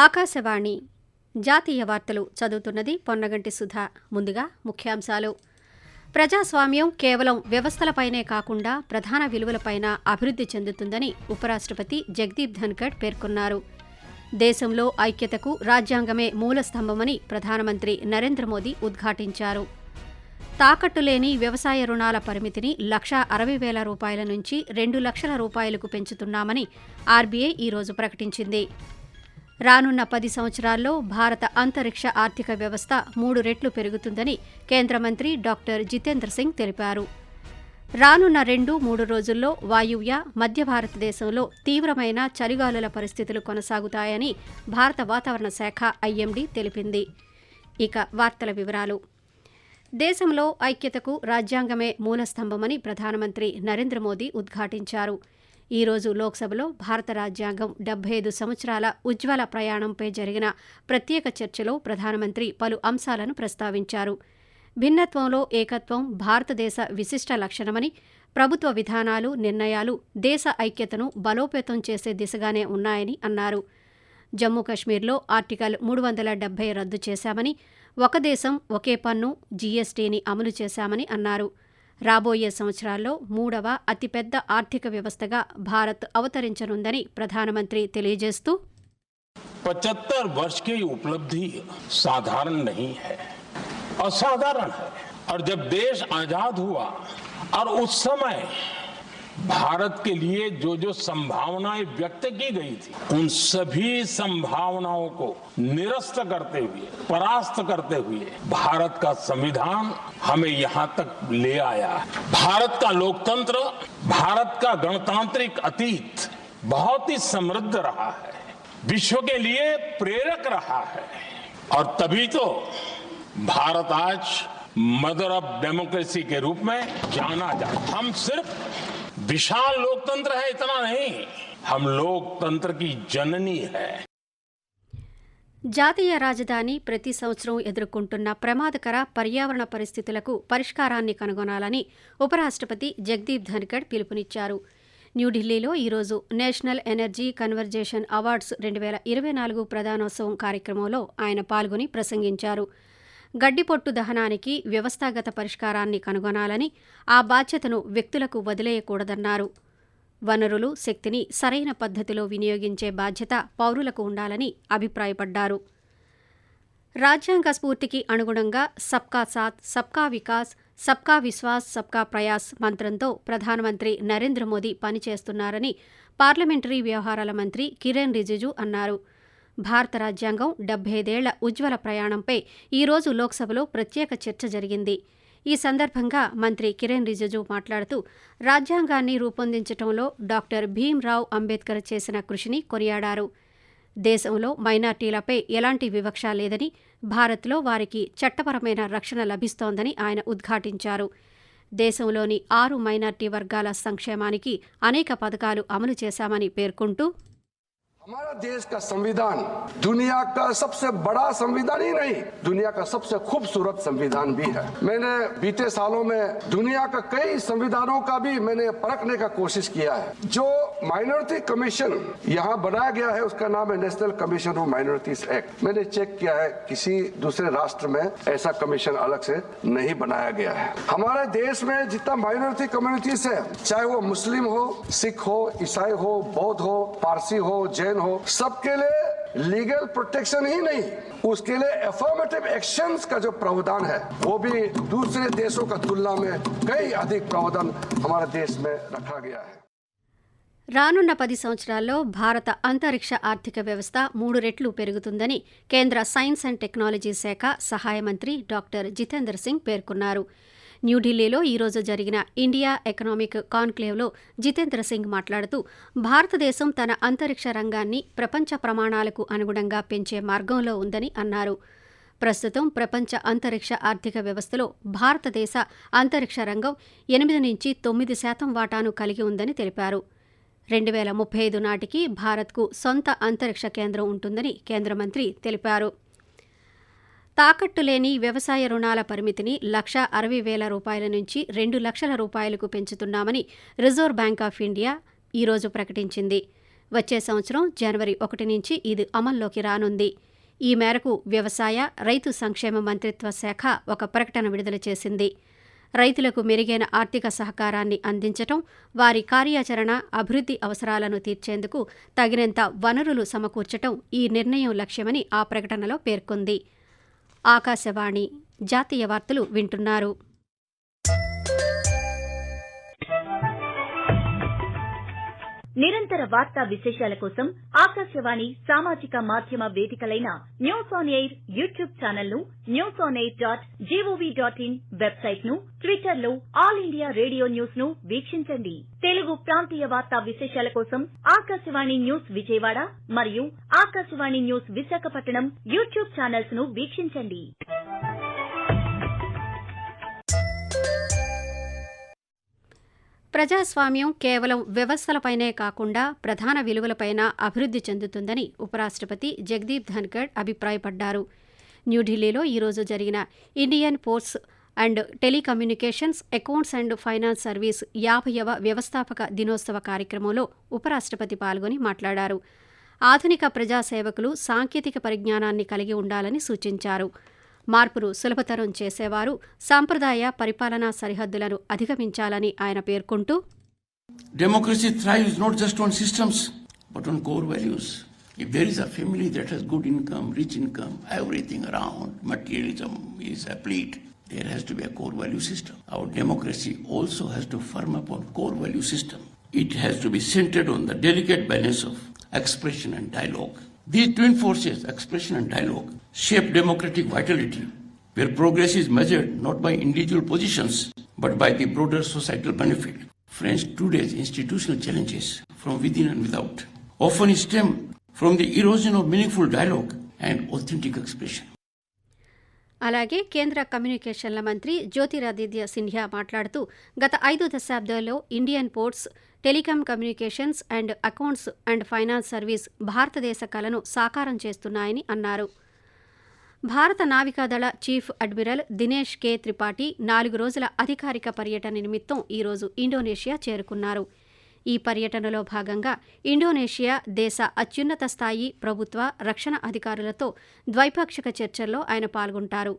ఆకాశవాణి జాతీయ వార్తలు చదువుతున్నది పొన్నగంటి సుధా. ముందుగా ముఖ్యాంశాలు. ప్రజాస్వామ్యం కేవలం వ్యవస్థలపైనే కాకుండా ప్రధాన విలువలపైన అభివృద్ధి చెందుతుందని ఉపరాష్ట్రపతి జగదీప్ ధన్కడ్ పేర్కొన్నారు. దేశంలో ఐక్యతకు రాజ్యాంగమే మూలస్తంభమని ప్రధానమంత్రి నరేంద్ర మోదీ ఉద్ఘాటించారు. తాకట్టులేని వ్యవసాయ రుణాల పరిమితిని 1,60,000 రూపాయల నుంచి 2 లక్షల రూపాయలకు పెంచుతున్నామని ఆర్బీఐ ఈరోజు ప్రకటించింది. రానున్న 10 సంవత్సరాల్లో భారత అంతరిక్ష ఆర్థిక వ్యవస్థ 3 రెట్లు పెరుగుతుందని కేంద్ర మంత్రి డాక్టర్ జితేంద్ర సింగ్ తెలిపారు. రానున్న 2-3 రోజుల్లో వాయువ్య మధ్య భారతదేశంలో తీవ్రమైన చలిగాలుల పరిస్థితులు కొనసాగుతాయని భారత వాతావరణ శాఖ ఐఎండీ తెలిపింది. ఇక వార్తల వివరాలు. దేశంలో ఐక్యతకు రాజ్యాంగమే మూలస్తంభమని ప్రధానమంత్రి నరేంద్ర మోదీ ఉద్ఘాటించారు. ఈరోజు లోక్సభలో భారత రాజ్యాంగం 75 సంవత్సరాల ఉజ్వల ప్రయాణంపై జరిగిన ప్రత్యేక చర్చలో ప్రధానమంత్రి పలు అంశాలను ప్రస్తావించారు. భిన్నత్వంలో ఏకత్వం భారతదేశ విశిష్ట లక్షణమని, ప్రభుత్వ విధానాలు, నిర్ణయాలు దేశ ఐక్యతను బలోపేతం చేసే దిశగానే ఉన్నాయని అన్నారు. జమ్మూ కశ్మీర్లో ఆర్టికల్ 370 రద్దు చేశామని, ఒక దేశం ఒకే పన్ను జీఎస్టీని అమలు చేశామని అన్నారు. రాబోయే సంవత్సరాల్లో 3వ అతిపెద్ద ఆర్థిక వ్యవస్థగా భారత్ అవతరించనుందని ప్రధానమంత్రి తెలియజేస్తూ 75 वर्ष की उपलब्धि साधारण नहीं है, असाधारण है। और जब देश आजाद हुआ और उस समय भारत के लिए जो संभावनाएं व्यक्त की गई थी, उन सभी संभावनाओं को निरस्त करते हुए, परास्त करते हुए भारत का संविधान हमें यहाँ तक ले आया। भारत का लोकतंत्र, भारत का गणतांत्रिक अतीत बहुत ही समृद्ध रहा है, विश्व के लिए प्रेरक रहा है। और तभी तो भारत आज मदर ऑफ डेमोक्रेसी के रूप में जाना जाता। हम सिर्फ विशाल लोकतंत्र है इतना नहीं, हम लोकतंत्र की जननी है। జాతీయ రాజధాని ప్రతి సంవత్సరం ఎదుర్కొంటున్న ప్రమాదకర పర్యావరణ పరిస్థితులకు పరిష్కారాన్ని కనుగొనాలని ఉపరాష్ట్రపతి జగదీప్ ధన్కడ్ పిలుపునిచ్చారు. న్యూఢిల్లీలో ఈరోజు నేషనల్ ఎనర్జీ కన్వర్జేషన్ అవార్డ్స్ 2024 ప్రదానోత్సవం కార్యక్రమంలో ఆయన పాల్గొని ప్రసంగించారు. గడ్డిపొట్టు దహనానికి వ్యవస్థాగత పరిష్కారాన్ని కనుగొనాలని, ఆ బాధ్యతను వ్యక్తులకు వదిలేయకూడదన్నారు. వనరులు, శక్తిని సరైన పద్ధతిలో వినియోగించే బాధ్యత పౌరులకు ఉండాలని అభిప్రాయపడ్డారు. రాజ్యాంగ స్ఫూర్తికి అనుగుణంగా సబ్కా సాథ్, సబ్కా వికాస్, సబ్కా విశ్వాస్, సబ్కా ప్రయాస్ మంత్రంతో ప్రధానమంత్రి నరేంద్ర మోదీ పనిచేస్తున్నారని పార్లమెంటరీ వ్యవహారాల మంత్రి కిరణ్ రిజిజు అన్నారు. భారత రాజ్యాంగం 75 ఏళ్ల ఉజ్వల ప్రయాణంపై ఈరోజు లోక్సభలో ప్రత్యేక చర్చ జరిగింది. ఈ సందర్భంగా మంత్రి కిరణ్ రిజిజు మాట్లాడుతూ రాజ్యాంగాన్ని రూపొందించడంలో డాక్టర్ భీమ్రావ్ అంబేద్కర్ చేసిన కృషిని కొనియాడారు. దేశంలో మైనార్టీలపై ఎలాంటి వివక్ష లేదని, భారత్లో వారికి చట్టపరమైన రక్షణ లభిస్తోందని ఆయన ఉద్ఘాటించారు. దేశంలోని 6 మైనార్టీ వర్గాల సంక్షేమానికి అనేక పథకాలు అమలు చేశామని పేర్కొంటూ हमारा देश का संविधान दुनिया का सबसे बड़ा संविधान ही नहीं, दुनिया का सबसे खूबसूरत संविधान भी है। मैंने बीते सालों में दुनिया का कई संविधानों का भी मैंने परखने का कोशिश किया है। जो माइनॉरिटी कमीशन यहाँ बनाया गया है उसका नाम है national commission of minorities act. मैंने चेक किया है, किसी दूसरे राष्ट्र में ऐसा कमीशन अलग से नहीं बनाया गया है। हमारे देश में जितना माइनॉरिटी कम्युनिटीज है, चाहे वो मुस्लिम हो, सिख हो, ईसाई हो, बौद्ध हो, पारसी हो, जैन हो, सबके लिए लीगल प्रोटेक्शन ही नहीं, उसके लिए एफर्मेटिव एक्शंस का जो प्रावधान है वो भी दूसरे देशों का तुलना में कई अधिक प्रावधान हमारे देश में रखा गया है. రానున్న 10 సంవత్సరాల్లో భారత అంతరిక్ష ఆర్థిక వ్యవస్థ 3 రెట్లు పెరుగుతుందని కేంద్ర సైన్స్ అండ్ టెక్నాలజీ శాఖ సహాయ మంత్రి డాక్టర్ జితేంద్ర సింగ్ పేర్కొన్నారు. న్యూఢిల్లీలో ఈరోజు జరిగిన ఇండియా ఎకనామిక్ కాన్క్లేవ్లో జితేంద్ర సింగ్ మాట్లాడుతూ భారతదేశం తన అంతరిక్ష రంగాన్ని ప్రపంచ ప్రమాణాలకు అనుగుణంగా పెంచే మార్గంలో ఉందని అన్నారు. ప్రస్తుతం ప్రపంచ అంతరిక్ష ఆర్థిక వ్యవస్థలో భారతదేశ అంతరిక్ష రంగం 8-9% వాటాను కలిగి ఉందని తెలిపారు. 2035 నాటికి భారత్కు సొంత అంతరిక్ష కేంద్రం ఉంటుందని కేంద్ర మంత్రి తెలిపారు. తాకట్టులేని వ్యవసాయ రుణాల పరిమితిని 1,60,000 రూపాయల నుంచి 2 లక్షల రూపాయలకు పెంచుతున్నామని రిజర్వ్ బ్యాంక్ ఆఫ్ ఇండియా ఈరోజు ప్రకటించింది. వచ్చే సంవత్సరం జనవరి 1 నుంచి ఇది అమల్లోకి రానుంది. ఈ మేరకు వ్యవసాయ, రైతు సంక్షేమ మంత్రిత్వ శాఖ ఒక ప్రకటన విడుదల చేసింది. రైతులకు మెరుగైన ఆర్థిక సహకారాన్ని అందించటం, వారి కార్యాచరణ, అభివృద్ధి అవసరాలను తీర్చేందుకు తగినంత వనరులు సమకూర్చటం ఈ నిర్ణయం లక్ష్యమని ఆ ప్రకటనలో పేర్కొంది. ఆకాశవాణి జాతీయ వార్తలు వింటున్నారు. నిరంతర వార్తా విశేషాల కోసం ఆకాశవాణి సామాజిక మాధ్యమ వేదికలైన news on air YouTube channel ను, newsonair.gov.in వెబ్సైట్ ను, ట్విట్టర్ లో ఆల్ ఇండియా రేడియో న్యూస్ ను వీక్షించండి. తెలుగు ప్రాంతీయ వార్తా విశేషాల కోసం ఆకాశవాణి న్యూస్ విజయవాడ మరియు Akashvani news Visakhapatnam YouTube channels ను వీక్షించండి. ప్రజాస్వామ్యం కేవలం వ్యవస్థలపైనే కాకుండా ప్రధాన విలువలపైన అభివృద్ధి చెందుతుందని ఉపరాష్ట్రపతి జగదీప్ ధన్కర్ అభిప్రాయపడ్డారు. న్యూఢిల్లీలో ఈరోజు జరిగిన Indian posts and telecommunications accounts and finance service 50వ వ్యవస్థాపక దినోత్సవ కార్యక్రమంలో ఉపరాష్ట్రపతి పాల్గొని మాట్లాడారు. ఆధునిక ప్రజాసేవకులు సాంకేతిక పరిజ్ఞానాన్ని కలిగి ఉండాలని సూచించారు. మార్పును సులభతరం చేసేవారు సాంప్రదాయ పరిపాలనా సరిహద్దులను అధిగమించాలని ఆయన పేర్కొంటూ, Democracy thrives not just on systems, but on core values. If there is a family that has good income, rich income, everything around, materialism is complete, there has to be a core value system. Our democracy also has to firm up on core value system. It has to be centered on the delicate balance of expression and dialogue. These twin forces, expression and dialogue, shape democratic vitality, where progress is measured not by individual positions, but by the broader societal benefit. Friends, today's institutional challenges from within and without often stem from the erosion of meaningful dialogue and authentic expression. అలాగే కేంద్ర కమ్యూనికేషన్ల మంత్రి జ్యోతిరాదిత్య సింధియా మాట్లాడుతూ, గత 5 దశాబ్దాల్లో Indian ports, telecom communications and accounts and finance service భారతదేశ కళను సాకారం చేస్తున్నాయని అన్నారు. భారత నావికాదళ chief admiral Dinesh K Tripathi 4 రోజుల అధికారిక పర్యటన నిమిత్తం ఈరోజు ఇండోనేషియా చేరుకున్నారు. ఈ పర్యటనలో భాగంగా ఇండోనేషియా దేశ అత్యున్నత స్థాయి ప్రభుత్వ, రక్షణ అధికారులతో ద్వైపాక్షిక చర్చల్లో ఆయన పాల్గొంటారు.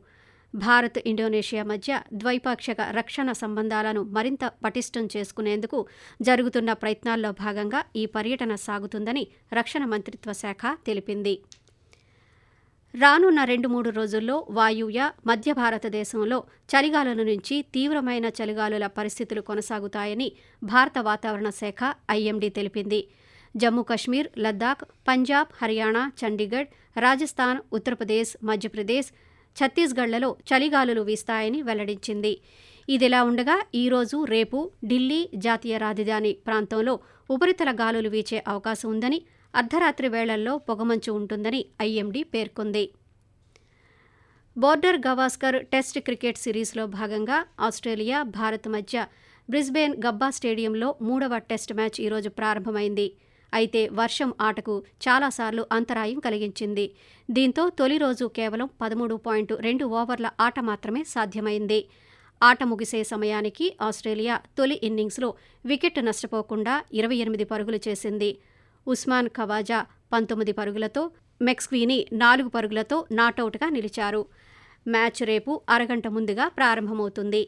భారత్, ఇండోనేషియా మధ్య ద్వైపాక్షిక రక్షణ సంబంధాలను మరింత పటిష్టం చేసుకునేందుకు జరుగుతున్న ప్రయత్నాల్లో భాగంగా ఈ పర్యటన సాగుతుందని రక్షణ మంత్రిత్వ శాఖ తెలిపింది. రానున్న 2-3 రోజుల్లో వాయువ్య, మధ్య భారతదేశంలో చలిగాలుల నుంచి తీవ్రమైన చలిగాలుల పరిస్థితులు కొనసాగుతాయని భారత వాతావరణ శాఖ ఐఎండీ తెలిపింది. జమ్మూ కశ్మీర్, లద్దాఖ్, పంజాబ్, హర్యానా, చండీగఢ్, రాజస్థాన్, ఉత్తరప్రదేశ్, మధ్యప్రదేశ్, ఛత్తీస్గఢ్లలో చలిగాలులు వీస్తాయని వెల్లడించింది. ఇదిలా ఉండగా ఈరోజు, రేపు ఢిల్లీ జాతీయ రాజధాని ప్రాంతంలో ఉపరితల గాలులు వీచే అవకాశం ఉందని, అర్ధరాత్రి వేళల్లో పొగమంచు ఉంటుందని ఐఎండీ పేర్కొంది. బోర్డర్ గవాస్కర్ టెస్ట్ క్రికెట్ సిరీస్లో భాగంగా ఆస్ట్రేలియా, భారత్ మధ్య బ్రిస్బేన్ గబ్బా స్టేడియంలో 3వ టెస్ట్ మ్యాచ్ ఈరోజు ప్రారంభమైంది. అయితే వర్షం ఆటకు చాలాసార్లు అంతరాయం కలిగించింది. దీంతో తొలి రోజు కేవలం 13.2 ఓవర్ల ఆట మాత్రమే సాధ్యమైంది. ఆట ముగిసే సమయానికి ఆస్ట్రేలియా తొలి ఇన్నింగ్స్లో వికెట్ నష్టపోకుండా 28 పరుగులు చేసింది. ఉస్మాన్ ఖవాజా 19 పరుగులతో, మెక్స్వీని 4 పరుగులతో నాటౌట్గా నిలిచారు. మ్యాచ్ రేపు అరగంట ముందుగా ప్రారంభమవుతుంది.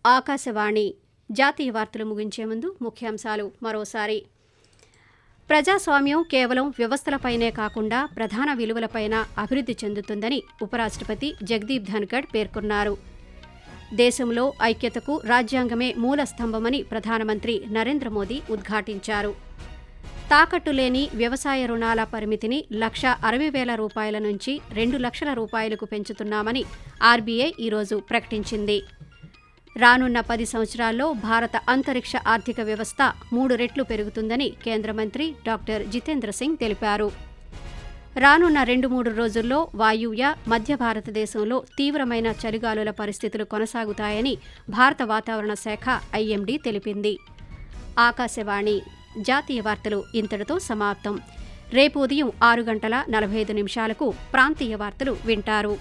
ఆకాశవాణి జాతీయ వార్తలు ముగించే ముందు ముఖ్యాంశాలు మరోసారి. ప్రజాస్వామ్యం కేవలం వ్యవస్థలపైనే కాకుండా ప్రధాన విలువలపైన అభివృద్ధి చెందుతుందని ఉపరాష్ట్రపతి జగదీప్ ధన్కర్ పేర్కొన్నారు. దేశంలో ఐక్యతకు రాజ్యాంగమే మూల స్తంభమని ప్రధానమంత్రి నరేంద్ర మోదీ ఉద్ఘాటించారు. తాకట్టు లేని వ్యవసాయ రుణాల పరిమితిని 1,60,000 రూపాయల నుంచి 2 లక్షల రూపాయలకు పెంచుతున్నామని ఆర్బీఐ ఈరోజు ప్రకటించింది. రానున్న 10 సంవత్సరాల్లో భారత అంతరిక్ష ఆర్థిక వ్యవస్థ 3 రెట్లు పెరుగుతుందని కేంద్ర మంత్రి డాక్టర్ జితేంద్ర సింగ్ తెలిపారు. రానున్న 2-3 రోజుల్లో వాయువ్య, మధ్య భారతదేశంలో తీవ్రమైన చలిగాలుల పరిస్థితులు కొనసాగుతాయని భారత వాతావరణ శాఖ ఐఎండీ తెలిపింది. ఆకాశవాణి జాతీయ వార్తలు ఇంతటితో సమాప్తం. రేపు ఉదయం 6:45 ప్రాంతీయ వార్తలు వింటారు.